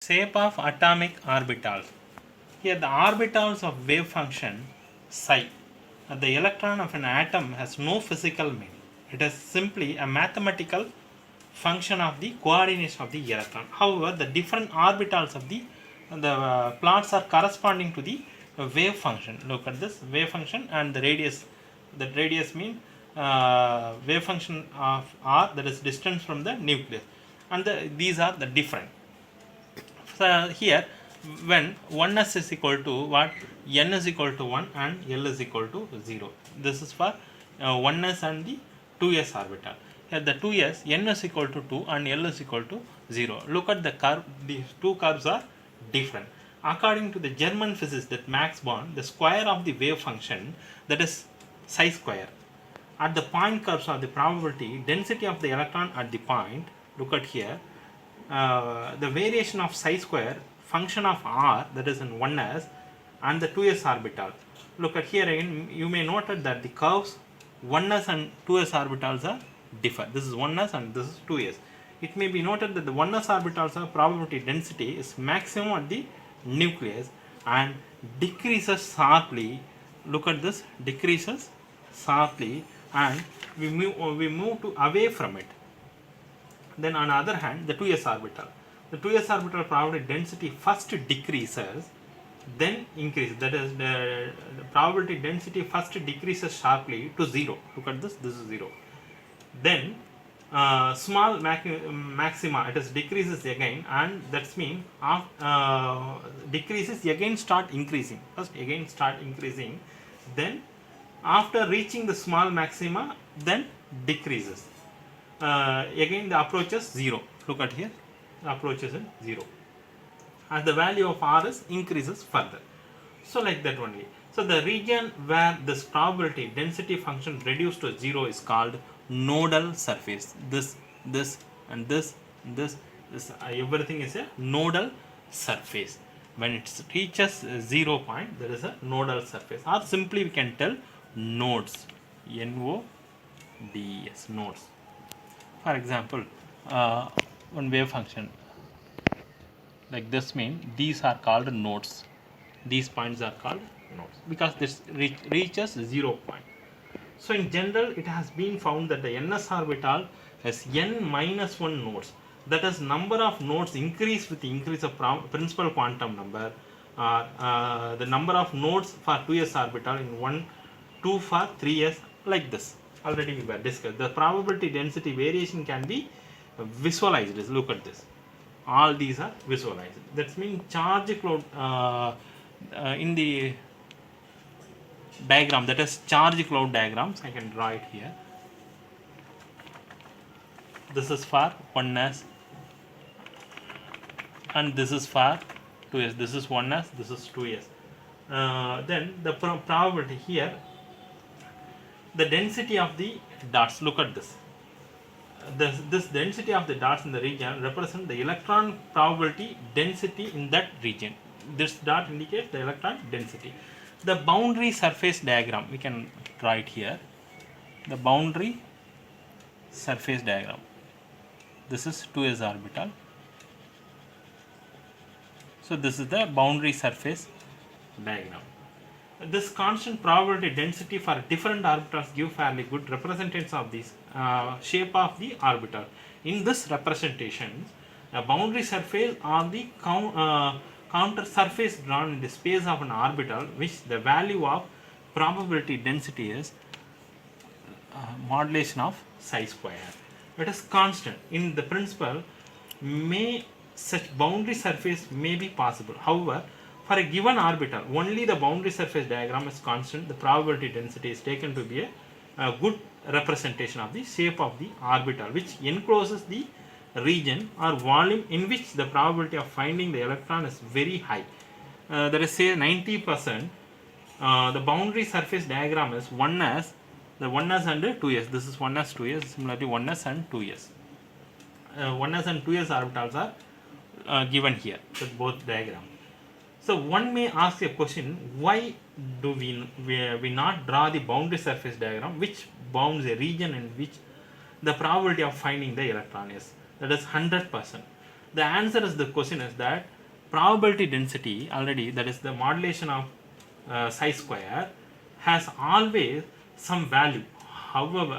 Shape of atomic orbitals. Here the orbitals of wave function psi at the electron of an atom has no physical meaning. It is simply a mathematical function of the coordinates of the electron. However, the different orbitals of the plots are corresponding to the wave function. Look at this wave function and the radius. That radius means wave function of r, that is distance from the nucleus, and these are the different. So here when 1s is equal to what, n is equal to 1 and l is equal to 0. This is for 1s and the 2s orbital. Here the 2s, n is equal to 2 and l is equal to 0. Look at the curve, these two curves are different. According to the German physicist, that Max Born, the square of the wave function, that is psi square. At the point curves of the probability density of the electron at the point, look at here, the variation of psi square function of r, that is in 1s and the 2s orbital. Look at here again, you may note that the curves 1s and 2s orbitals are differ. This is 1s and this is 2s. It may be noted that the 1s orbitals of probability density is maximum at the nucleus and decreases sharply. Look at this, decreases sharply, and we move to away from it. Then on the other hand, the 2s orbital. The 2s orbital probability density first decreases, then increases. That is, the probability density first decreases sharply to 0. Look at this is 0. Then small maxima, it is decreases again, and that's mean decreases again start increasing. First again start increasing, then after reaching the small maxima, then decreases. Again the approaches 0. Look at here, the approaches in 0, as the value of r is increases further. So like that only. So the region where this probability density function reduced to 0 is called nodal surface. This and this, everything is a nodal surface. When it reaches 0 point, there is a nodal surface, or simply we can tell nodes, nodes, nodes. For example, one wave function like this mean these are called nodes. These points are called nodes because this reaches 0 point. So in general, it has been found that the ns orbital has n minus 1 nodes. That is, number of nodes increase with the increase of principal quantum number. The number of nodes for 2s orbital in 1, 2 for 3s, like this. Already we were discussed. The probability density variation can be visualized. Look at this. All these are visualized. That means charge cloud in the diagram, that is charge cloud diagrams. I can draw it here. This is for 1s and this is for 2s. This is 1s, this is 2s. Then the probability here, the density of the dots. Look at this. This density of the dots in the region represent the electron probability density in that region. This dot indicates the electron density. The boundary surface diagram, we can draw it here. The boundary surface diagram. This is 2s orbital. So this is the boundary surface diagram. This constant probability density for different orbitals give fairly good representations of this shape of the orbital. In this representation, a boundary surface or the counter surface drawn in the space of an orbital, which the value of probability density is modulation of psi square. It is constant. In the principle, such boundary surface may be possible. However, for a given orbital, only the boundary surface diagram is constant. The probability density is taken to be a good representation of the shape of the orbital, which encloses the region or volume in which the probability of finding the electron is very high. That is, say 90%. The boundary surface diagram is 1s, the 1s and 2s. This is 1s, 2s, similarly 1s and 2s. 1s and 2s orbitals are given here with both diagrams. So one may ask a question, why do we not draw the boundary surface diagram which bounds a region in which the probability of finding the electron is, that is 100%. The answer is, the question is that probability density already, that is the modulation of psi square, has always some value. However,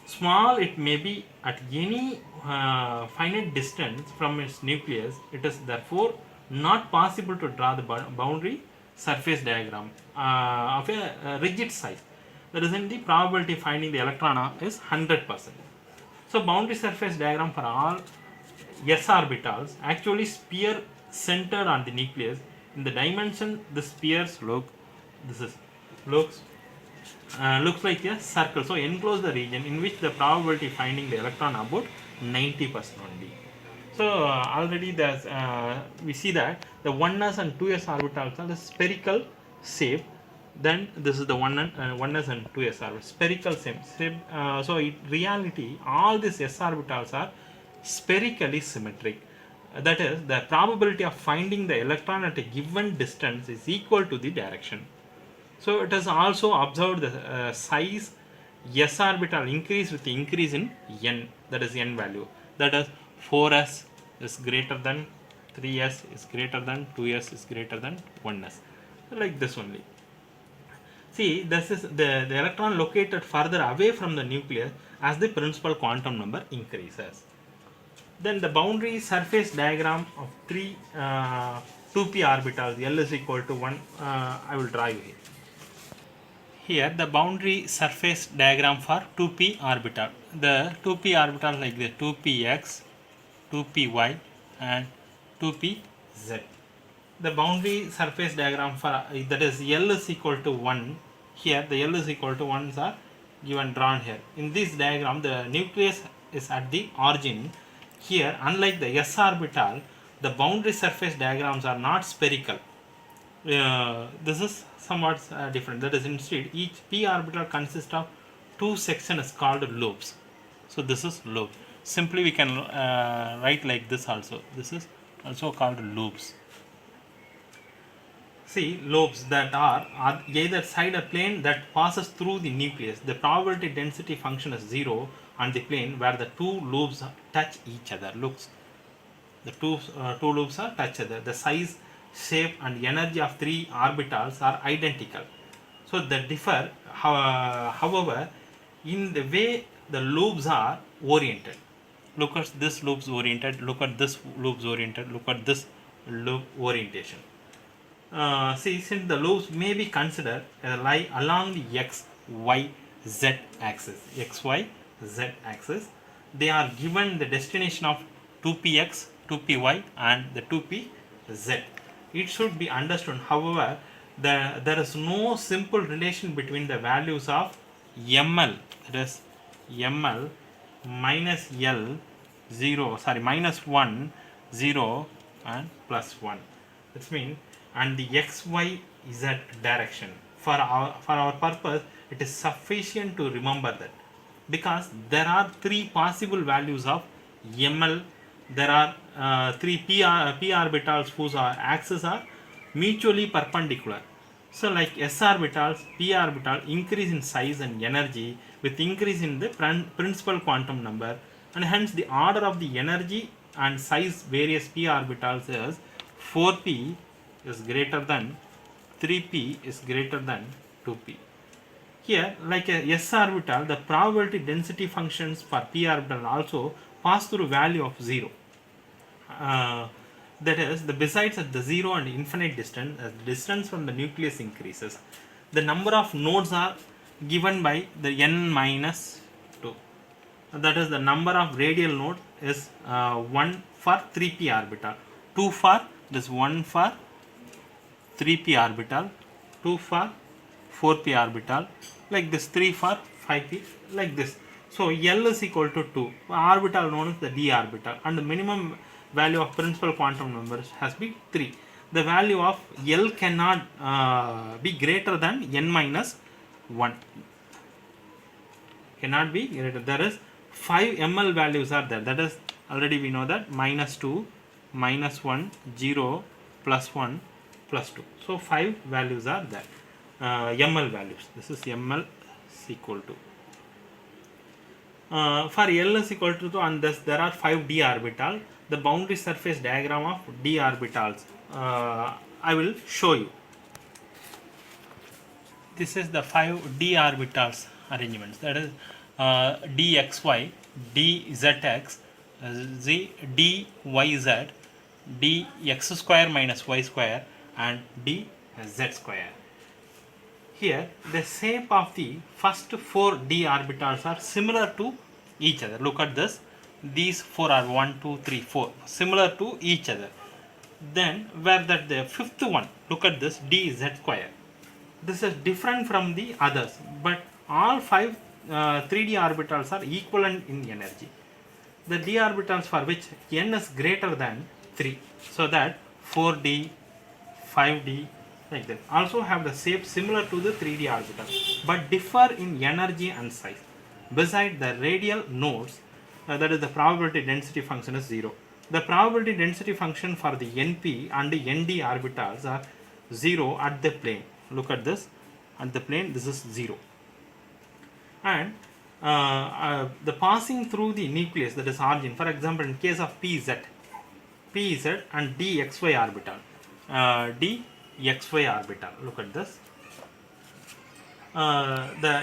small it may be at any finite distance from its nucleus, it is therefore not possible to draw the boundary surface diagram of a rigid size. The result, the probability finding the electron is 100%. So boundary surface diagram for all s orbitals actually sphere centered on the nucleus. In the dimension the spheres looks like a circle. So enclose the region in which the probability finding the electron about 90% only. So already there's we see that the 1s and 2s orbitals are the spherical shape. Then this is the 1s and 2s are spherical shape. So in reality all these s orbitals are spherically symmetric. That is, the probability of finding the electron at a given distance is equal to the direction. So it has also observed the size s orbital increase with the increase in n, that is n value. That is 4s is greater than 3s is greater than 2s is greater than 1s. Like this only. See, this is the electron located further away from the nucleus as the principal quantum number increases. Then the boundary surface diagram of three 2p orbitals, L is equal to 1, I will draw you here. Here the boundary surface diagram for 2p orbital. The 2p orbital like the 2px, 2py and 2pz. The boundary surface diagram for that is L is equal to 1. Here the L is equal to 1s are given drawn here. In this diagram the nucleus is at the origin. Here, unlike the s orbital, the boundary surface diagrams are not spherical. This is somewhat different. That is, instead each p orbital consists of two sections called lobes. So this is lobe. Simply we can write like this also. This is also called lobes. See, lobes that are either side a plane that passes through the nucleus. The probability density function is 0 on the plane where the two lobes touch each other. Looks, the two lobes are touch other. The size, shape and energy of three orbitals are identical. So they differ, however, in the way the lobes are oriented. Look at this lobe's oriented, look at this lobe's oriented, look at this lobe orientation. See, since the lobes may be considered lie along the x, y, z axis, x, y, z axis, they are given the destination of 2px, 2py and the 2pz. It should be understood, however, there is no simple relation between the values of ml, that is ml minus l 0, sorry, minus 1, 0 and plus 1. This means, and the x, y, z direction. For our purpose, it is sufficient to remember that, because there are three possible values of ml. There are three p orbitals whose axes are mutually perpendicular. So like s orbitals, p orbital increase in size and energy with increase in the principal quantum number, and hence the order of the energy and size various p orbitals is 4p is greater than 3p is greater than 2p. Here, like a s orbital, the probability density functions for p orbital also pass through value of 0. That is, the besides at the 0 and infinite distance, as the distance from the nucleus increases, the number of nodes are given by the n minus 2. That is, the number of radial node is 1 for 3p orbital, 2 for this 1 for 3p orbital, 2 for 4p orbital, like this, 3 for 5p, like this. So L is equal to 2, orbital known as the d orbital, and the minimum value of principal quantum numbers has been 3. The value of L cannot be greater than n minus 1. Cannot be greater. There is 5 ml values are there. That is, already we know that minus 2, minus 1, 0, plus 1, plus 2. So 5 values are there. ml values. This is ml is equal to. For L is equal to 2, and thus there are 5 d orbital. the boundary surface diagram of d orbitals. I will show you. This is the 5 d orbitals arrangements, that is dxy, dzx, z, dyz, dx square minus y square, and dz square. Here the shape of the first 4 d orbitals are similar to each other. Look at this. These 4 are 1, 2, 3, 4 similar to each other. Then where that the fifth one, look at this, dz square. This is different from the others, but all 5 3d orbitals are equivalent in energy. The d orbitals for which n is greater than 3, so that 4d, 5d, like that, also have the shape similar to the 3d orbitals, but differ in energy and size. Beside the radial nodes, that is the probability density function is 0. The probability density function for the np and the nd orbitals are 0 at the plane. Look at this, at the plane this is 0. And the passing through the nucleus, that is origin, for example in case of pz and dxy orbital, dxy orbital, look at this, the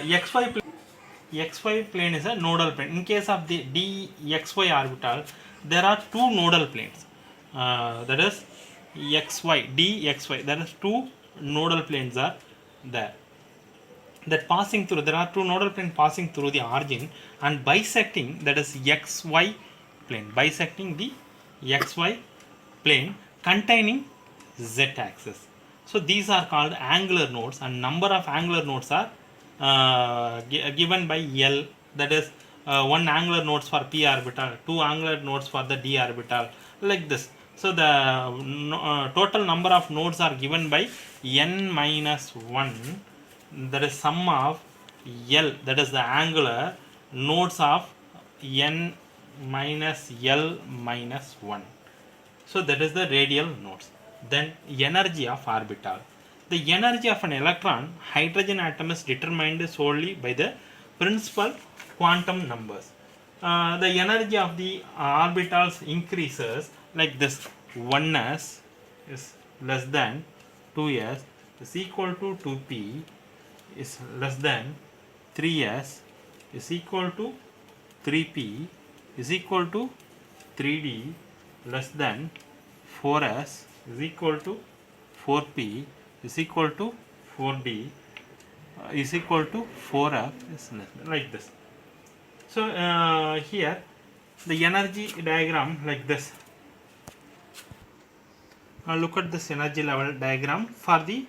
xy plane is a nodal plane. In case of the dxy orbital, there are 2 nodal planes, that is dxy, there is 2 nodal planes are there, that passing through, there are 2 nodal planes passing through the origin and bisecting, that is xy plane, bisecting the xy plane containing z axis. So these are called angular nodes, and number of angular nodes are given by L, that is 1 angular nodes for p orbital, 2 angular nodes for the d orbital, like this. So the total number of nodes are given by n minus 1, that is sum of L, that is the angular nodes of n minus L minus 1. So that is the radial nodes. Then energy of orbital. The energy of an electron hydrogen atom is determined solely by the principal quantum numbers. The energy of the orbitals increases like this: 1s is less than 2s is equal to 2p is less than 3s is equal to 3p is equal to 3d less than 4s is equal to 4p is equal to 4d is equal to 4f is like this. So here the energy diagram like this. Look at this energy level diagram for the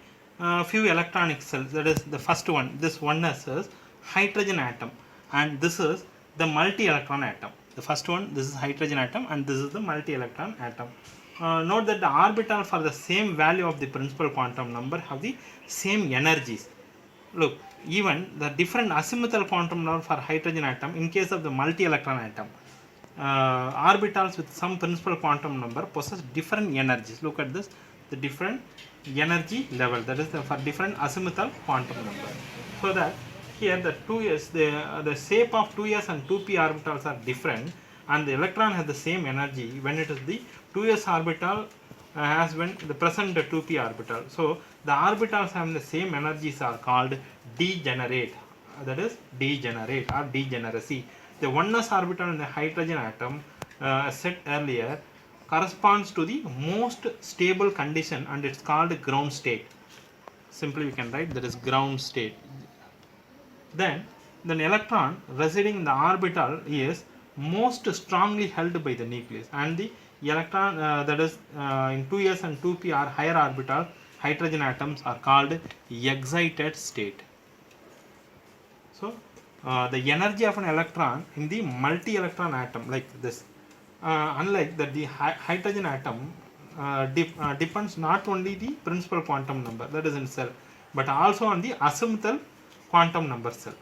few electronic cells. That is the first one. This one is hydrogen atom, and this is the multi-electron atom. The first one, this is hydrogen atom, and this is the multi-electron atom. Note that the orbital for the same value of the principal quantum number have the same energies. Look, even the different azimuthal quantum number for hydrogen atom in case of the multi-electron atom, orbitals with some principal quantum number possess different energies. Look at this, the different energy level, that is for different azimuthal quantum number. So that here the 2s, the shape of 2s and 2p orbitals are different, and the electron has the same energy when it is the 2s orbital as when the present 2p orbital. So the orbitals having the same energies are called degenerate, that is degenerate or degeneracy. The 1s orbital in the hydrogen atom, as said earlier, corresponds to the most stable condition, and it's called ground state. Simply we can write that is ground state. Then the electron residing in the orbital is most strongly held by the nucleus, and the electron that is in 2s and 2p or higher orbital hydrogen atoms are called excited state. So the energy of an electron in the multi-electron atom like this, unlike that the hydrogen atom depends not only the principal quantum number, that is in cell, but also on the azimuthal quantum number cell.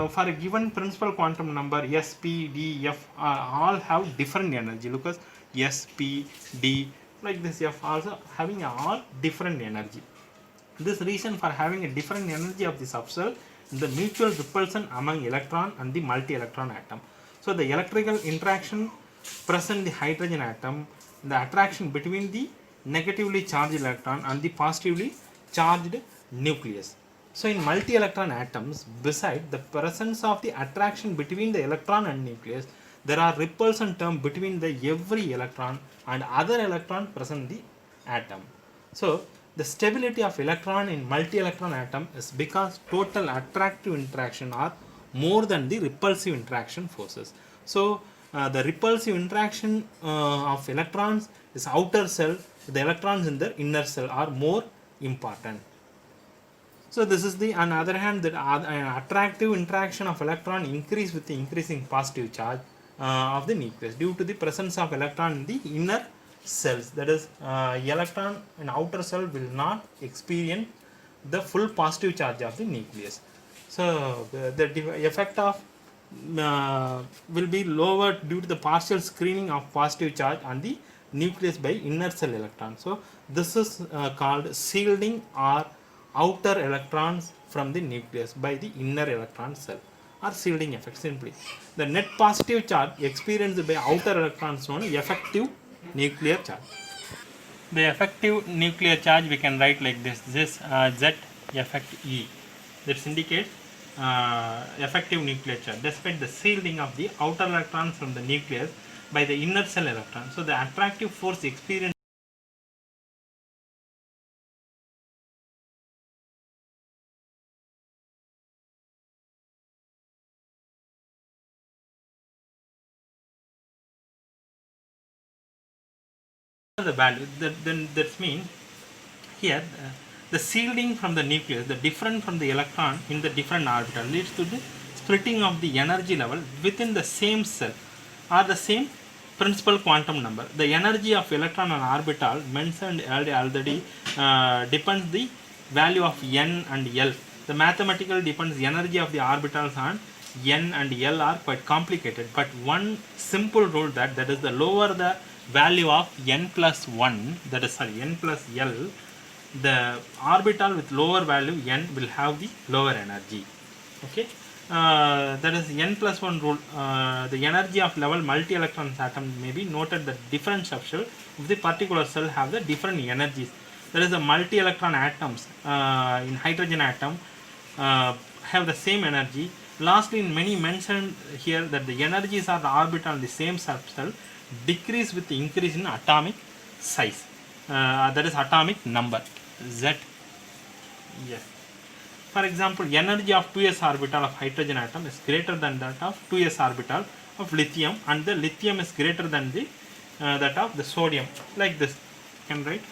For a given principal quantum number, s, p, d, f all have different energy. Look at s, p, d, like this, f also having all different energy. This reason for having a different energy of the subcell, the mutual repulsion among electron and the multi-electron atom. So the electrical interaction present the hydrogen atom, the attraction between the negatively charged electron and the positively charged nucleus. So in multi-electron atoms, beside the presence of the attraction between the electron and nucleus, there are repulsion term between the every electron and other electron present in the atom. So the stability of electron in multi-electron atom is because total attractive interaction are more than the repulsive interaction forces. So the repulsive interaction of electrons is outer cell, the electrons in the inner cell are more important. So this is the, on the other hand, that attractive interaction of electron increase with the increasing positive charge of the nucleus due to the presence of electron in the inner cells. That is, electron in outer cell will not experience the full positive charge of the nucleus. So the effect of will be lower due to the partial screening of positive charge on the nucleus by inner cell electrons. So this is called shielding or outer electrons from the nucleus by the inner electron cell, or shielding effect. Simply, the net positive charge experienced by outer electrons known as effective nuclear charge. The effective nuclear charge we can write like this: Z effect E. This indicates effective nuclear charge despite the shielding of the outer electrons from the nucleus by the inner cell electron. So the attractive force experienced the value, then that means here the shielding from the nucleus, the different from the electron in the different orbital, leads to the splitting of the energy level within the same cell or the same principal quantum number. The energy of electron and orbital mentioned already depends the value of n and l. The mathematical depends energy of the orbitals on n and l are quite complicated, but one simple rule that is the lower the value of n plus 1, that is sorry n plus l, the orbital with lower value n will have the lower energy. Okay, that is n plus 1 rule. The energy of level multi-electron atom may be noted that different subshell of the particular cell have the different energies. That is, the multi-electron atoms in hydrogen atom have the same energy. Lastly, in many mentioned here that the energies of the orbital in the same subshell decrease with the increase in atomic size. That is atomic number Z. Yes. For example, energy of 2s orbital of hydrogen atom is greater than that of 2s orbital of lithium, and the lithium is greater than the that of the sodium. Like this, you can write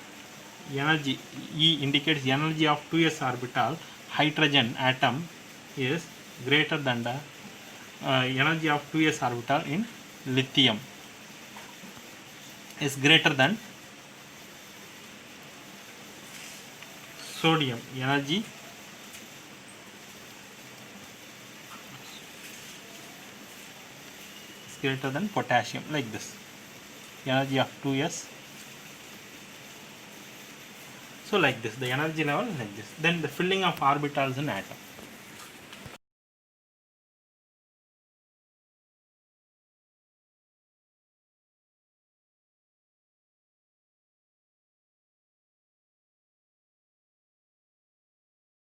energy E indicates energy of 2s orbital hydrogen atom is greater than the energy of 2s orbital in lithium is greater than sodium energy is greater than potassium. Like this, energy of 2s. So like this, the energy level like this. Then the filling of orbitals in atom.